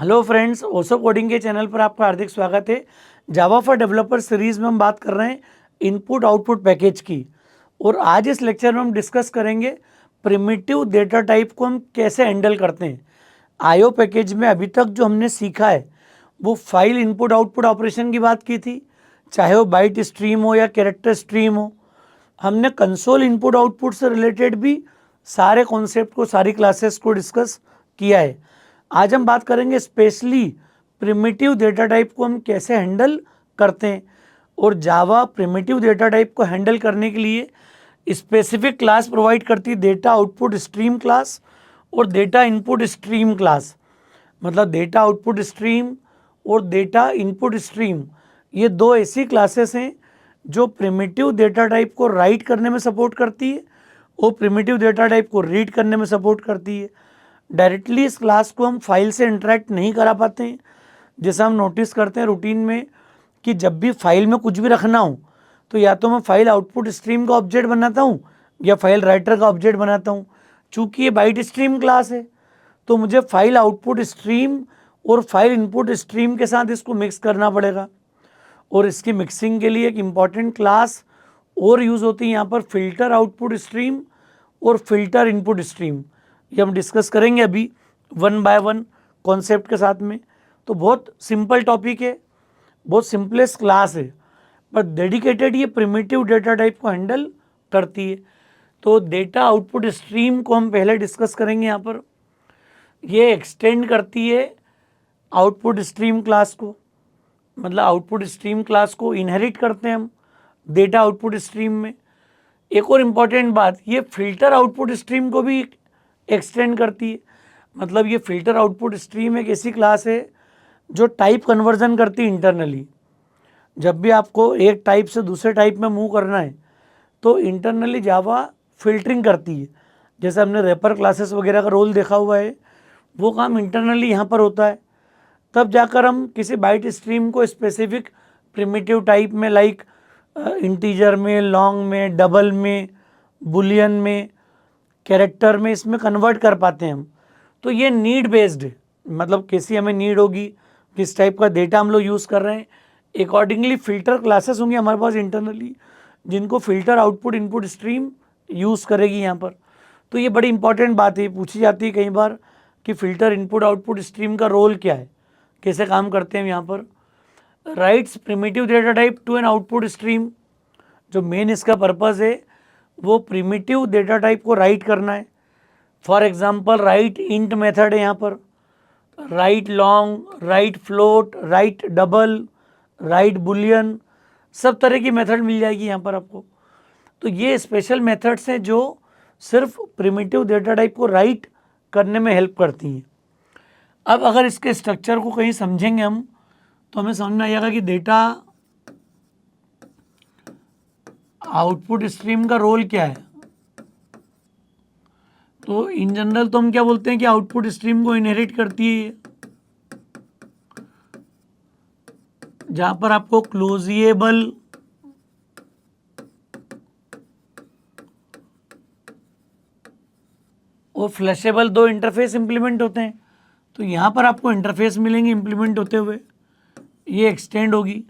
Hello friends, ओसो coding के channel पर आपका हार्दिक स्वागत है। जावा फॉर डेवलपर सीरीज में हम बात कर रहे हैं इनपुट आउटपुट पैकेज की। और आज इस लेक्चर में हम डिस्कस करेंगे प्रिमिटिव डेटा टाइप को हम कैसे हैंडल करते हैं। आईओ पैकेज में अभी तक जो हमने सीखा है वो फाइल इनपुट आउटपुट ऑपरेशन की बात की थी, चाहे वो बाइट स्ट्रीम हो या कैरेक्टर स्ट्रीम हो। हमने कंसोल इनपुट आउटपुट से रिलेटेड भी सारे कॉन्सेप्ट को, सारी क्लासेस को डिस्कस किया है। आज हम बात करेंगे स्पेशली प्रिमिटिव डेटा टाइप को हम कैसे हैंडल करते हैं। और जावा प्रिमिटिव डेटा टाइप को हैंडल करने के लिए स्पेसिफिक क्लास प्रोवाइड करती है, डेटा आउटपुट स्ट्रीम क्लास और डेटा इनपुट स्ट्रीम क्लास। मतलब डेटा आउटपुट स्ट्रीम और डेटा इनपुट स्ट्रीम, ये दो ऐसी क्लासेस हैं जो प्रिमिटिव डेटा टाइप को राइट करने में सपोर्ट करती है और प्रिमिटिव डेटा टाइप को रीड करने में सपोर्ट करती है। डायरेक्टली इस क्लास को हम फाइल से इंटरेक्ट नहीं करा पाते हैं। जैसा हम नोटिस करते हैं रूटीन में कि जब भी फाइल में कुछ भी रखना हो तो या तो मैं फाइल आउटपुट स्ट्रीम का ऑब्जेक्ट बनाता हूँ या फाइल राइटर का ऑब्जेक्ट बनाता हूँ। चूँकि ये बाइट स्ट्रीम क्लास है तो मुझे फाइल आउटपुट स्ट्रीम और फाइल इनपुट स्ट्रीम के साथ इसको मिक्स करना पड़ेगा। और इसकी मिक्सिंग के लिए एक इम्पॉर्टेंट क्लास और यूज़ होती है यहाँ पर, फिल्टर आउटपुट स्ट्रीम और फिल्टर इनपुट स्ट्रीम। ये हम डिस्कस करेंगे अभी वन बाय वन कॉन्सेप्ट के साथ में। तो बहुत सिंपल टॉपिक है, बहुत सिंपलेस्ट क्लास है, पर डेडिकेटेड ये प्रिमिटिव डेटा टाइप को हैंडल करती है। तो डेटा आउटपुट स्ट्रीम को हम पहले डिस्कस करेंगे यहाँ पर। ये एक्सटेंड करती है आउटपुट स्ट्रीम क्लास को, मतलब आउटपुट स्ट्रीम क्लास को इनहेरिट करते हैं हम डेटा आउटपुट स्ट्रीम में। एक और इम्पॉर्टेंट बात, ये फिल्टर आउटपुट स्ट्रीम को भी एक्सटेंड करती है। मतलब ये फिल्टर आउटपुट स्ट्रीम एक ऐसी क्लास है जो टाइप कन्वर्जन करती है इंटरनली। जब भी आपको एक टाइप से दूसरे टाइप में मूव करना है तो इंटरनली जावा फिल्टरिंग करती है। जैसे हमने रैपर क्लासेस वगैरह का रोल देखा हुआ है, वो काम इंटरनली यहाँ पर होता है। तब जाकर हम किसी बाइट स्ट्रीम को स्पेसिफिक प्रिमिटिव टाइप में, लाइक इंटीजर में, लॉन्ग में, डबल में, बुलियन में, कैरेक्टर में, इसमें कन्वर्ट कर पाते हैं हम। तो ये नीड बेस्ड है, मतलब कैसी हमें नीड होगी, किस टाइप का डेटा हम लोग यूज़ कर रहे हैं, अकॉर्डिंगली फिल्टर क्लासेस होंगी हमारे पास इंटरनली जिनको filter output input stream use करेगी यहाँ पर। तो ये बड़ी इंपॉर्टेंट बात है, पूछी जाती है कई बार कि फिल्टर इनपुट आउटपुट स्ट्रीम का रोल क्या है, कैसे काम करते हैं यहाँ पर। Rights primitive data type two an output stream, जो मेन इसका पर्पज़ है वो प्रिमिटिव डेटा टाइप को राइट करना है। For example right int method है यहाँ पर, right long, right float, right double, right Boolean, सब तरह की मेथड मिल जाएगी यहाँ पर आपको। तो ये स्पेशल मेथड्स हैं जो सिर्फ प्रिमिटिव डेटा टाइप को राइट करने में हेल्प करती हैं। अब अगर इसके स्ट्रक्चर को कहीं समझेंगे हम तो हमें समझ में आएगा कि डेटा आउटपुट स्ट्रीम का रोल क्या है। तो इन जनरल तो हम क्या बोलते हैं कि आउटपुट स्ट्रीम को इनहेरिट करती है ये, जहां पर आपको क्लोजिएबल और फ्लैशेबल दो इंटरफेस इंप्लीमेंट होते हैं। तो यहाँ पर आपको इंटरफेस मिलेंगे इंप्लीमेंट होते हुए, ये एक्सटेंड होगी।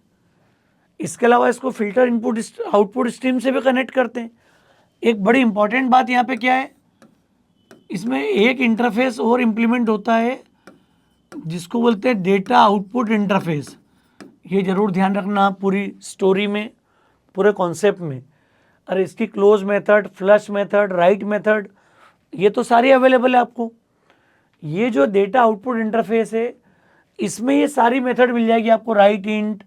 इसके अलावा इसको फिल्टर इनपुट आउटपुट स्ट्रीम से भी कनेक्ट करते हैं। एक बड़ी इंपॉर्टेंट बात यहाँ पे क्या है, इसमें एक इंटरफेस और इम्प्लीमेंट होता है जिसको बोलते हैं डेटा आउटपुट इंटरफेस। ये ज़रूर ध्यान रखना पूरी स्टोरी में, पूरे कॉन्सेप्ट में। अरे इसकी close method, flush method, right method, ये तो सारी अवेलेबल है आपको। ये जो डेटा आउटपुट इंटरफेस है इसमें ये सारी मेथड मिल जाएगी आपको, right int,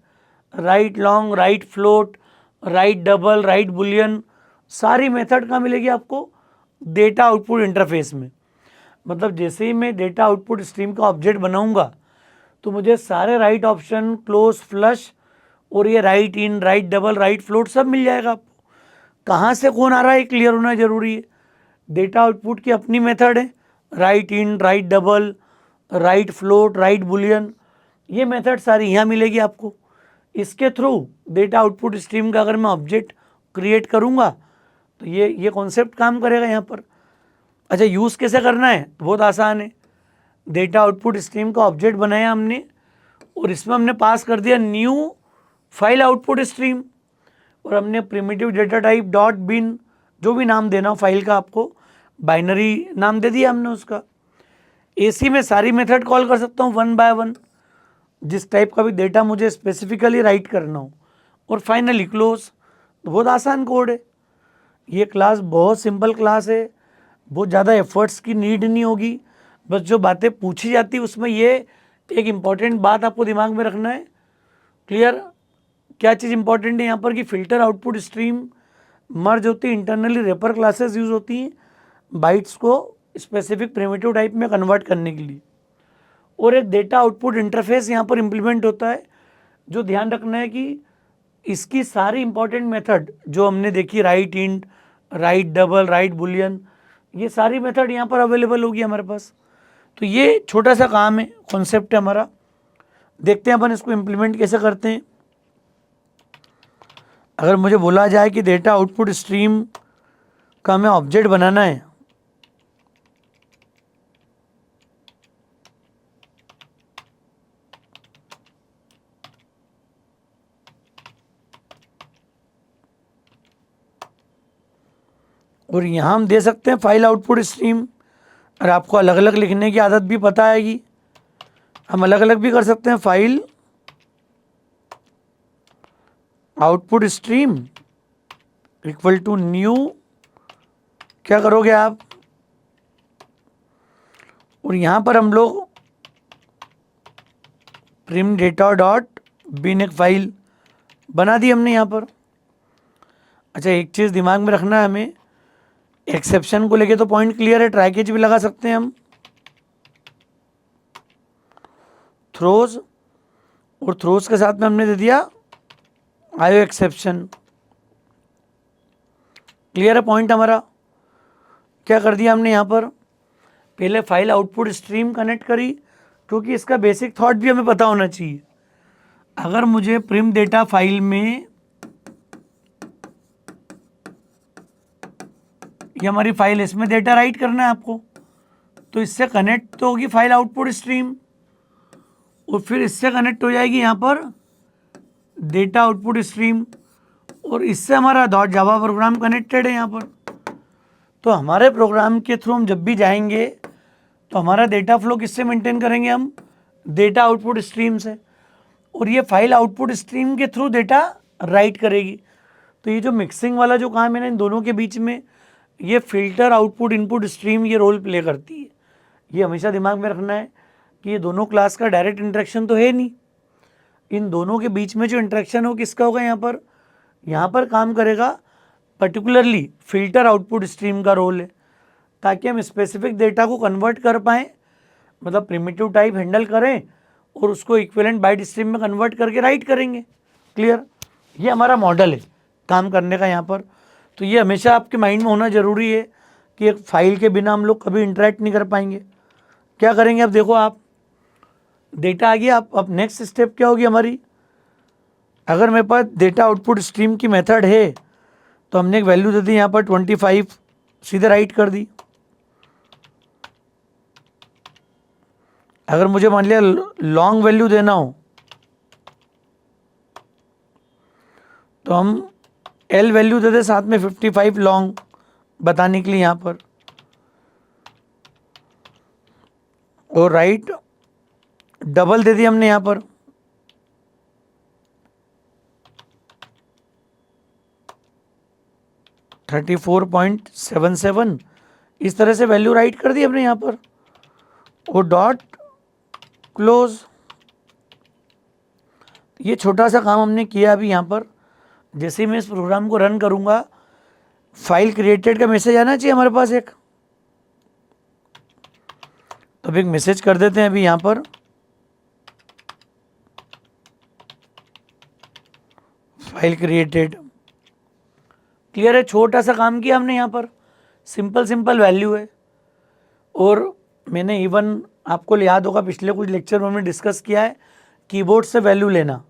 right long, right float, right double, right Boolean, सारी मेथड कहाँ मिलेगी आपको, डेटा आउटपुट इंटरफेस में। मतलब जैसे ही मैं डेटा आउटपुट स्ट्रीम का ऑब्जेक्ट बनाऊंगा तो मुझे सारे राइट ऑप्शन, क्लोज, फ्लश और ये right int, write double, write float सब मिल जाएगा आपको। कहाँ से कौन आ रहा है क्लियर होना जरूरी है। डेटा आउटपुट की अपनी मेथड है, write int, write double, write float, write boolean, ये मेथड सारी यहाँ मिलेगी आपको। इसके थ्रू डेटा आउटपुट स्ट्रीम का अगर मैं ऑब्जेक्ट क्रिएट करूँगा तो ये कॉन्सेप्ट काम करेगा यहाँ पर। अच्छा, यूज़ कैसे करना है, बहुत आसान है। डेटा आउटपुट स्ट्रीम का ऑब्जेक्ट बनाया हमने और इसमें हमने पास कर दिया न्यू फाइल आउटपुट स्ट्रीम और हमने primitive data type dot bin, जो भी नाम देना हो फाइल का आपको, बाइनरी नाम दे दिया हमने उसका। एसी में सारी मेथड कॉल कर सकता हूँ वन बाय वन, जिस टाइप का भी डेटा मुझे स्पेसिफिकली राइट करना हो। और फाइनली क्लोज। बहुत आसान कोड है ये। क्लास बहुत सिंपल क्लास है, बहुत ज़्यादा एफर्ट्स की नीड नहीं होगी। बस जो बातें पूछी जाती है उसमें ये एक इम्पॉर्टेंट बात आपको दिमाग में रखना है। क्लियर? क्या चीज़ इंपॉर्टेंट है यहाँ पर कि फिल्टर आउटपुट स्ट्रीम मर्ज होती है, इंटरनली रेपर क्लासेस यूज़ होती हैं बाइट्स को स्पेसिफिक प्रिमिटिव टाइप में कन्वर्ट करने के लिए। और एक डेटा आउटपुट इंटरफेस यहाँ पर इम्प्लीमेंट होता है। जो ध्यान रखना है कि इसकी सारी इंपॉर्टेंट मेथड जो हमने देखी, right int, right double, right boolean, ये सारी मेथड यहाँ पर अवेलेबल होगी हमारे पास। तो ये छोटा सा काम है, कॉन्सेप्ट है हमारा। देखते हैं अपन इसको इम्प्लीमेंट कैसे करते हैं। अगर मुझे बोला जाए कि डेटा आउटपुट स्ट्रीम का हमें ऑब्जेक्ट बनाना है, और यहाँ हम दे सकते हैं फाइल आउटपुट स्ट्रीम। और आपको अलग अलग लिखने की आदत भी पता आएगी, हम अलग अलग भी कर सकते हैं। File output stream equal to new, क्या करोगे आप, और यहाँ पर हम लोग प्रिम डेटा डॉट बिन एक फाइल बना दी हमने यहाँ पर। अच्छा, एक चीज़ दिमाग में रखना है हमें, एक्सेप्शन को लेके तो पॉइंट क्लियर है, ट्राई कैच भी लगा सकते हैं हम। थ्रोज, और थ्रोज के साथ में हमने दे दिया आयो एक्सेप्शन। क्लियर है पॉइंट हमारा? क्या कर दिया हमने यहाँ पर, पहले फाइल आउटपुट स्ट्रीम कनेक्ट करी, क्योंकि इसका बेसिक थॉट भी हमें पता होना चाहिए। अगर मुझे प्रिम डेटा फाइल में, ये हमारी फाइल, इसमें डेटा राइट करना है आपको, तो इससे कनेक्ट तो होगी फाइल आउटपुट स्ट्रीम, और फिर इससे कनेक्ट हो जाएगी यहाँ पर डेटा आउटपुट स्ट्रीम, और इससे हमारा डॉट जावा प्रोग्राम कनेक्टेड है यहाँ पर। तो हमारे प्रोग्राम के थ्रू हम जब भी जाएंगे तो हमारा डेटा फ्लो किससे मेंटेन करेंगे हम, डेटा आउटपुट स्ट्रीम से, और ये फाइल आउटपुट स्ट्रीम के थ्रू डेटा राइट करेगी। तो ये जो मिक्सिंग वाला जो काम है ना इन दोनों के बीच में, ये फिल्टर आउटपुट इनपुट स्ट्रीम ये रोल प्ले करती है। ये हमेशा दिमाग में रखना है कि ये दोनों क्लास का डायरेक्ट इंटरेक्शन तो है नहीं, इन दोनों के बीच में जो इंटरेक्शन हो किसका होगा, यहाँ पर काम करेगा पर्टिकुलरली फिल्टर आउटपुट स्ट्रीम का रोल है, ताकि हम स्पेसिफिक डेटा को कन्वर्ट कर पाएँ, मतलब प्रिमिटिव टाइप हैंडल करें और उसको इक्विवेलेंट बाइट स्ट्रीम में कन्वर्ट करके राइट करेंगे। क्लियर? ये हमारा मॉडल है काम करने का यहाँ पर। तो ये हमेशा आपके माइंड में होना ज़रूरी है कि एक फाइल के बिना हम लोग कभी इंटरेक्ट नहीं कर पाएंगे। क्या करेंगे अब देखो, आप डेटा आ गया, अब नेक्स्ट स्टेप क्या होगी हमारी, अगर मेरे पास डेटा आउटपुट स्ट्रीम की मेथड है तो हमने एक वैल्यू दे दी यहाँ पर 25, सीधे राइट कर दी। अगर मुझे मान लिया लॉन्ग वैल्यू देना हो तो हम एल वैल्यू दे दे साथ में 55 लॉन्ग बताने के लिए यहाँ पर, और राइट डबल दे दी हमने यहाँ पर। $34.77 इस तरह से वैल्यू राइट कर दी हमने यहाँ पर, और डॉट क्लोज। ये छोटा सा काम हमने किया अभी यहाँ पर। जैसे ही मैं इस प्रोग्राम को रन करूँगा, फाइल क्रिएटेड का मैसेज आना चाहिए हमारे पास एक, तो अब एक मैसेज कर देते हैं अभी यहाँ पर, फाइल क्रिएटेड। क्लियर है? छोटा सा काम किया हमने यहाँ पर, सिंपल वैल्यू है। और मैंने इवन आपको याद होगा पिछले कुछ लेक्चर में हमने डिस्कस किया है कीबोर्ड से वैल्यू लेना।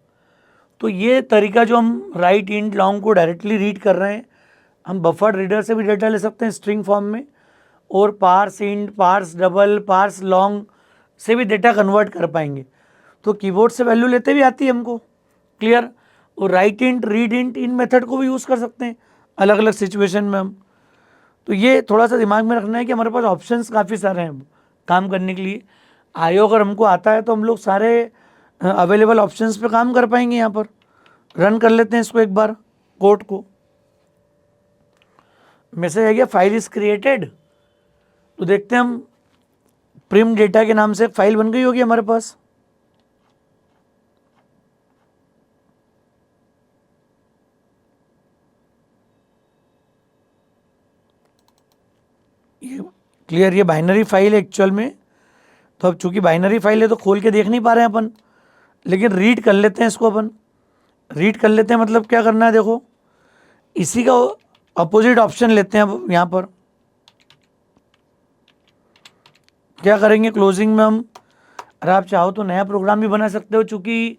तो ये तरीका जो हम राइट इंट लॉन्ग को डायरेक्टली रीड कर रहे हैं, हम बफर्ड रीडर से भी डेटा ले सकते हैं स्ट्रिंग फॉर्म में, और parse int, parse double, parse long, से भी डेटा कन्वर्ट कर पाएंगे। तो कीबोर्ड से वैल्यू लेते भी आती है हमको, क्लियर। और राइट इंट, रीड इंट, इन मेथड को भी यूज़ कर सकते हैं अलग अलग सिचुएशन में हम। तो ये थोड़ा सा दिमाग में रखना है कि हमारे पास ऑप्शंस काफ़ी सारे हैं काम करने के लिए। आयो अगर हमको आता है तो हम लोग सारे अवेलेबल ऑप्शंस पे काम कर पाएंगे। यहाँ पर रन कर लेते हैं इसको एक बार, कोड को। मैसेज आ गया फाइल इज क्रिएटेड। तो देखते हैं हम, प्रिम डेटा के नाम से फाइल बन गई होगी हमारे पास। ये क्लियर, ये बाइनरी फाइल है एक्चुअल में। तो अब चूंकि बाइनरी फाइल है तो खोल के देख नहीं पा रहे हैं अपन, लेकिन रीड कर लेते हैं इसको। अपन रीड कर लेते हैं, मतलब क्या करना है देखो, इसी का अपोजिट ऑप्शन लेते हैं अब यहाँ पर। क्या करेंगे, क्लोजिंग में हम, अगर आप चाहो तो नया प्रोग्राम भी बना सकते हो, चूँकि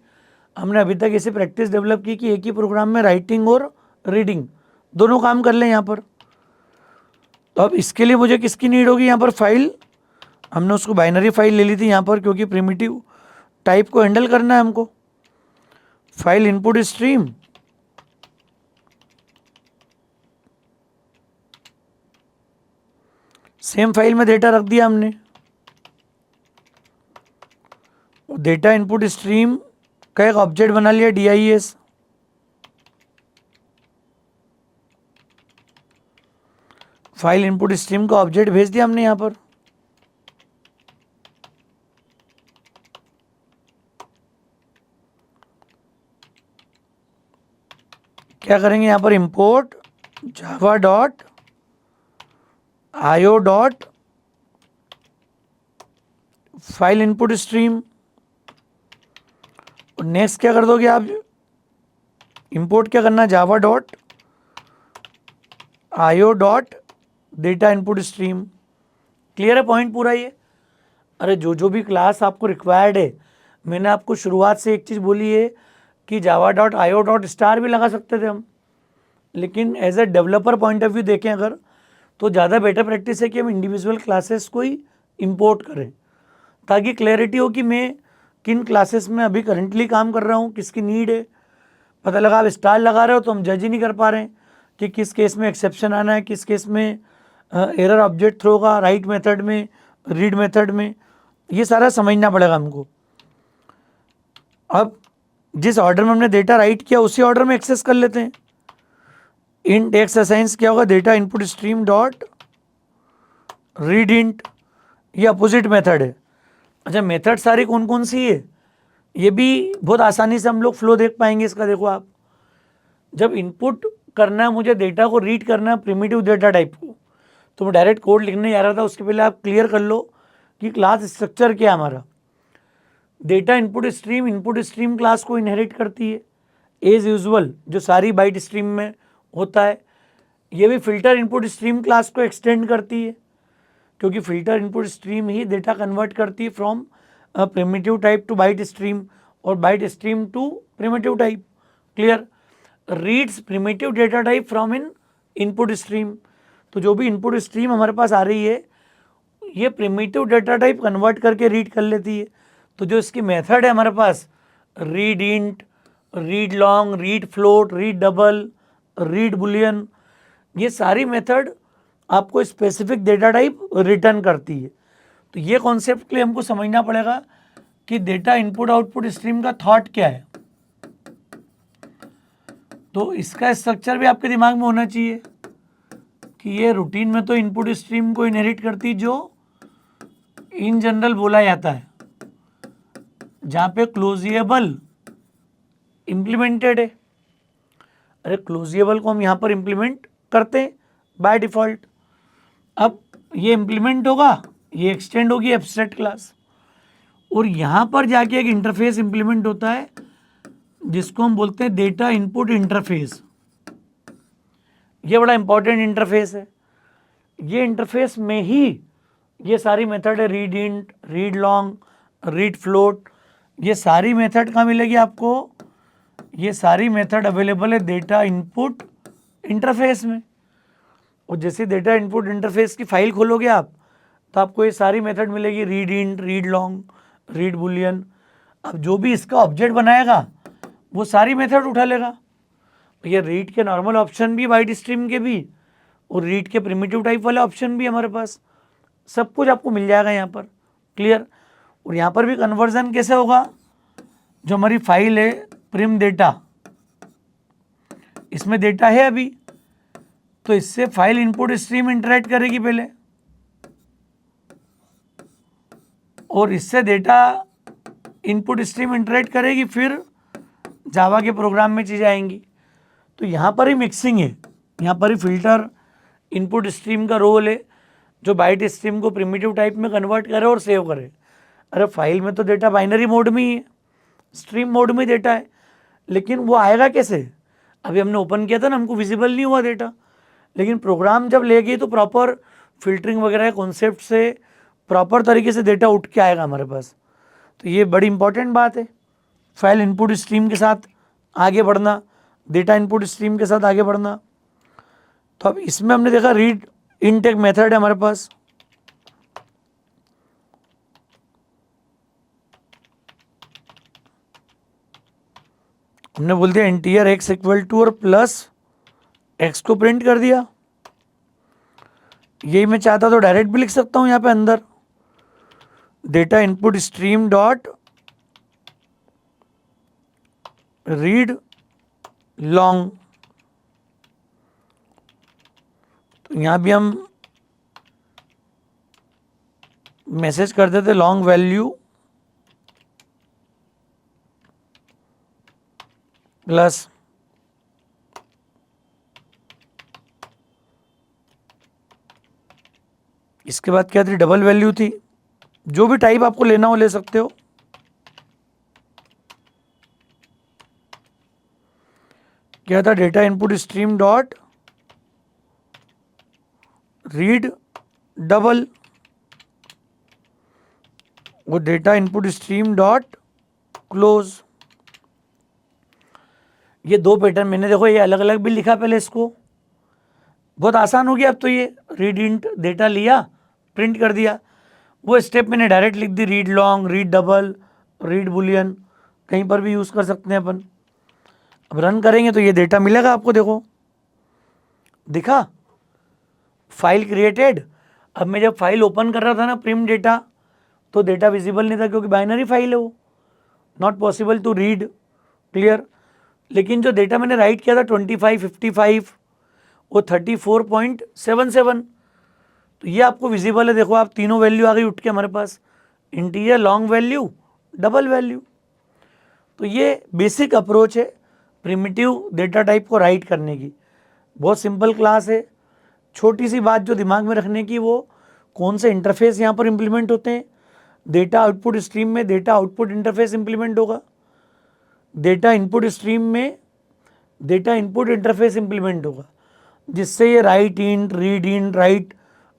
हमने अभी तक ऐसे प्रैक्टिस डेवलप की कि एक ही प्रोग्राम में राइटिंग और रीडिंग दोनों काम कर लें यहाँ पर। तो अब इसके लिए मुझे किसकी नीड होगी यहाँ पर, फाइल। हमने उसको बाइनरी फाइल ले ली थी यहाँ पर, क्योंकि प्रिमिटिव टाइप को हैंडल करना है हमको। File input stream, same file में डेटा रख दिया हमने। डेटा इनपुट स्ट्रीम का एक ऑब्जेक्ट बना लिया DIS। फाइल इनपुट स्ट्रीम का ऑब्जेक्ट भेज दिया हमने यहाँ पर। क्या करेंगे यहाँ पर, इंपोर्ट जावा dot IO dot file input stream. और नेक्स्ट क्या कर दोगे आप, इंपोर्ट क्या करना, जावा dot IO dot data input stream. Clear है पॉइंट पूरा ये। अरे जो भी क्लास आपको रिक्वायर्ड है, मैंने आपको शुरुआत से एक चीज़ बोली है कि Java dot IO dot star भी लगा सकते थे हम, लेकिन as a developer point of view देखें अगर, तो ज़्यादा बेटर प्रैक्टिस है कि हम इंडिविजुअल क्लासेस को ही इम्पोर्ट करें, ताकि क्लैरिटी हो कि मैं किन क्लासेस में अभी करंटली काम कर रहा हूँ, किसकी नीड है। पता लगा आप स्टार लगा रहे हो तो हम जज ही नहीं कर पा रहे हैं कि किस केस में एक्सेप्शन आना है, किस केस में एरर ऑब्जेक्ट थ्रो होगा, राइट मेथड में, रीड मेथड में, ये सारा समझना पड़ेगा हमको। अब जिस ऑर्डर में हमने डेटा राइट किया उसी ऑर्डर में एक्सेस कर लेते हैं। इंट एक्स असाइंस क्या होगा, data input stream dot read int, ये अपोजिट मेथड है। अच्छा, मेथड सारी कौन कौन सी है, ये भी बहुत आसानी से हम लोग फ्लो देख पाएंगे इसका। देखो आप, जब इनपुट करना है मुझे डेटा को रीड करना है प्रिमिटिव डेटा टाइप को, तो मैं डायरेक्ट कोड लिखने जा रहा था, उसके पहले आप क्लियर कर लो कि क्लास स्ट्रक्चर क्या है हमारा। डेटा इनपुट स्ट्रीम क्लास को इनहेरिट करती है एज यूजुअल, जो सारी बाइट स्ट्रीम में होता है। ये भी फिल्टर इनपुट स्ट्रीम क्लास को एक्सटेंड करती है, क्योंकि फिल्टर इनपुट स्ट्रीम ही डेटा कन्वर्ट करती है from primitive type to byte stream, और byte stream to primitive type. Clear. Reads primitive data type from in input stream. तो जो भी इनपुट स्ट्रीम हमारे पास आ रही है, ये प्रिमिटिव डेटा टाइप कन्वर्ट करके रीड कर लेती है। तो जो इसकी मेथड है हमारे पास, read int, read long, read float, read double, read boolean, ये सारी मेथड आपको स्पेसिफिक डेटा टाइप रिटर्न करती है। तो ये कॉन्सेप्ट के लिए हमको समझना पड़ेगा कि डेटा इनपुट आउटपुट स्ट्रीम का थॉट क्या है। तो इसका स्ट्रक्चर भी आपके दिमाग में होना चाहिए कि ये रूटीन में तो इनपुट स्ट्रीम को इनहेरिट करती, जो इन जनरल बोला जाता है, जहाँ पे क्लोजिएबल इंप्लीमेंटेड है। अरे क्लोजिएबल को हम यहाँ पर इंप्लीमेंट करते हैं बाय डिफ़ॉल्ट। अब ये इंप्लीमेंट होगा, ये एक्सटेंड होगी एब्स्ट्रैक्ट क्लास, और यहाँ पर जाके एक इंटरफेस इंप्लीमेंट होता है जिसको हम बोलते हैं डेटा इनपुट इंटरफेस। ये बड़ा इंपॉर्टेंट इंटरफेस है। ये इंटरफेस में ही ये सारी मेथड है, read int, read long, read float, ये सारी मेथड कहाँ मिलेगी आपको, ये सारी मेथड अवेलेबल है डेटा इनपुट इंटरफेस में। और जैसे डेटा इनपुट इंटरफेस की फाइल खोलोगे आप, तो आपको ये सारी मेथड मिलेगी, read int, read long, read Boolean. अब जो भी इसका ऑब्जेक्ट बनाएगा वो सारी मेथड उठा लेगा। ये रीड के नॉर्मल ऑप्शन भी बाइट स्ट्रीम के भी, और रीड के प्रिमिटिव टाइप वाले ऑप्शन भी हमारे पास, सब कुछ आपको मिल जाएगा यहाँ पर। क्लियर। और यहाँ पर भी कन्वर्जन कैसे होगा, जो हमारी फाइल है प्रिम डेटा, इसमें डेटा है अभी, तो इससे फाइल इनपुट स्ट्रीम इंटरेक्ट करेगी पहले, और इससे डेटा इनपुट स्ट्रीम इंटरेक्ट करेगी, फिर जावा के प्रोग्राम में चीज़ें आएंगी। तो यहाँ पर ही मिक्सिंग है, यहाँ पर ही फिल्टर इनपुट स्ट्रीम का रोल है, जो बाइट स्ट्रीम को प्रिमिटिव टाइप में कन्वर्ट करे और सेव करे। अरे फाइल में तो डेटा बाइनरी मोड में ही है, स्ट्रीम मोड में डेटा है, लेकिन वो आएगा कैसे? अभी हमने ओपन किया था ना, हमको विजिबल नहीं हुआ डेटा, लेकिन प्रोग्राम जब ले गई तो प्रॉपर फिल्टरिंग वगैरह कॉन्सेप्ट से प्रॉपर तरीके से डेटा उठ के आएगा हमारे पास। तो ये बड़ी इंपॉर्टेंट बात है, फाइल इनपुट स्ट्रीम के साथ आगे बढ़ना, डेटा इनपुट स्ट्रीम के साथ आगे बढ़ना। तो अब इसमें हमने देखा रीड इंट एक मेथड है हमारे पास, हमने बोल दिया इंटीजर एक्स इक्वल टू और प्लस एक्स को प्रिंट कर दिया। यही मैं चाहता तो डायरेक्ट भी लिख सकता हूं यहाँ पे अंदर, data input stream dot read long. तो यहाँ भी हम मैसेज कर देते लॉन्ग वैल्यू प्लस इसके बाद क्या थी, डबल वैल्यू थी। जो भी टाइप आपको लेना हो ले सकते हो। क्या था, data input stream dot read double वो data input stream dot close. ये दो पैटर्न मैंने देखो ये अलग अलग भी लिखा पहले, इसको बहुत आसान हो गया अब तो। ये रीड इंट डेटा लिया प्रिंट कर दिया, वो स्टेप मैंने डायरेक्ट लिख दी, read long, read double, read boolean, कहीं पर भी यूज़ कर सकते हैं अपन। अब रन करेंगे तो ये डेटा मिलेगा आपको, देखो दिखा फाइल क्रिएटेड। अब मैं जब फाइल ओपन कर रहा था ना प्रिम डेटा, तो डेटा विजिबल नहीं था क्योंकि बाइनरी फाइल है वो, not possible to read. Clear. लेकिन जो डेटा मैंने राइट किया था 25, 55 वो 34.77, तो ये आपको विजिबल है। देखो आप तीनों वैल्यू आ गई उठ के हमारे पास, integer, long value, double value. तो ये बेसिक अप्रोच है प्रिमिटिव डेटा टाइप को राइट करने की। बहुत सिंपल क्लास है। छोटी सी बात जो दिमाग में रखने की, वो कौन से इंटरफेस यहाँ पर इम्प्लीमेंट होते हैं। डेटा आउटपुट स्ट्रीम में डेटा आउटपुट इंटरफेस इम्प्लीमेंट होगा, डेटा इनपुट स्ट्रीम में डेटा इनपुट इंटरफेस इम्प्लीमेंट होगा, जिससे ये right int, read int, right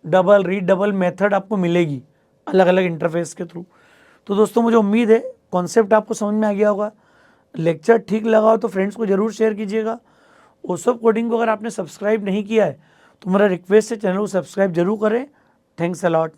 double, read double method आपको मिलेगी अलग अलग इंटरफेस के थ्रू। तो दोस्तों मुझे उम्मीद है कॉन्सेप्ट आपको समझ में आ गया होगा। लेक्चर ठीक लगा हो तो फ्रेंड्स को ज़रूर शेयर कीजिएगा। ओसप कोडिंग को अगर आपने सब्सक्राइब नहीं किया है तो मेरा रिक्वेस्ट है चैनल को सब्सक्राइब जरूर करें। Thanks a lot.